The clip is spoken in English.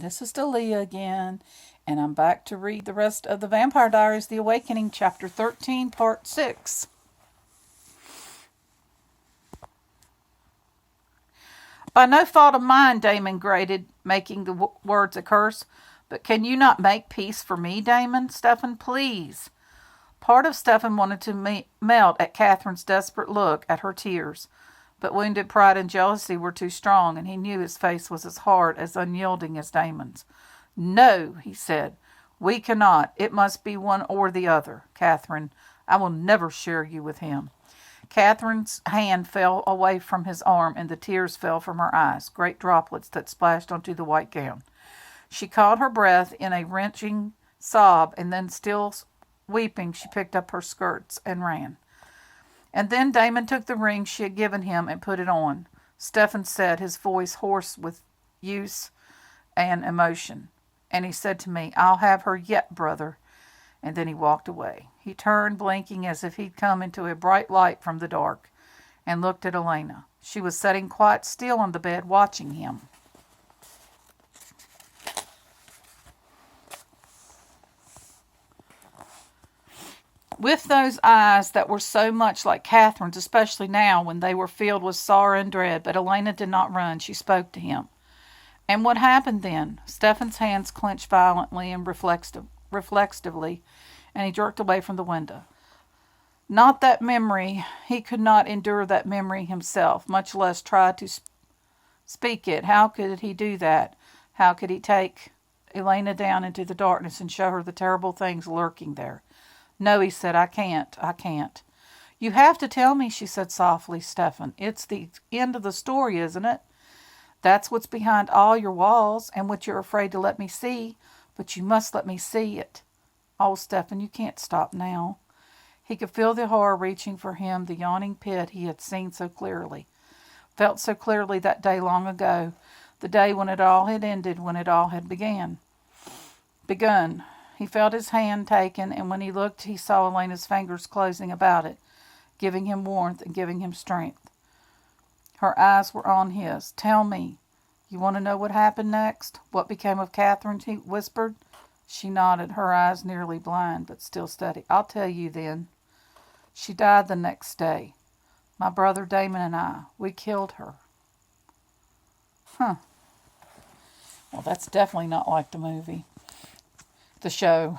This is Dalia again, and I'm back to read the rest of the Vampire Diaries, The Awakening, Chapter 13, Part 6. By no fault of mine, Damon grated, making the words a curse. But can you not make peace for me, Damon? Stefan, please. Part of Stefan wanted to melt at Catherine's desperate look, at her tears. But wounded pride and jealousy were too strong, and he knew his face was as hard, as unyielding as Damon's. No, he said. We cannot. It must be one or the other. Catherine, I will never share you with him. Catherine's hand fell away from his arm, and the tears fell from her eyes, great droplets that splashed onto the white gown. She caught her breath in a wrenching sob, and then, still weeping, she picked up her skirts and ran. And then Damon took the ring she had given him and put it on. Stefan said, his voice hoarse with use and emotion. And he said to me, I'll have her yet, brother. And then he walked away. He turned, blinking as if he'd come into a bright light from the dark, and looked at Elena. She was sitting quite still on the bed, watching him. With those eyes that were so much like Catherine's, especially now when they were filled with sorrow and dread. But Elena did not run. She spoke to him. And what happened then? Stefan's hands clenched violently and reflexively, and he jerked away from the window. Not that memory. He could not endure that memory himself, much less try to speak it. How could he do that? How could he take Elena down into the darkness and show her the terrible things lurking there? No, he said, I can't. You have to tell me, she said softly, Stefan. It's the end of the story, isn't it? That's what's behind all your walls, and what you're afraid to let me see. But you must let me see it. Oh, Stefan, you can't stop now. He could feel the horror reaching for him, the yawning pit he had seen so clearly, felt so clearly that day long ago, the day when it all had ended, when it all had begun. He felt his hand taken, and when he looked, he saw Elena's fingers closing about it, giving him warmth and giving him strength. Her eyes were on his. Tell me. You want to know what happened next? What became of Catherine? He whispered. She nodded, her eyes nearly blind, but still steady. I'll tell you then. She died the next day. My brother Damon and I, we killed her. Well, that's definitely not like the movie. The show,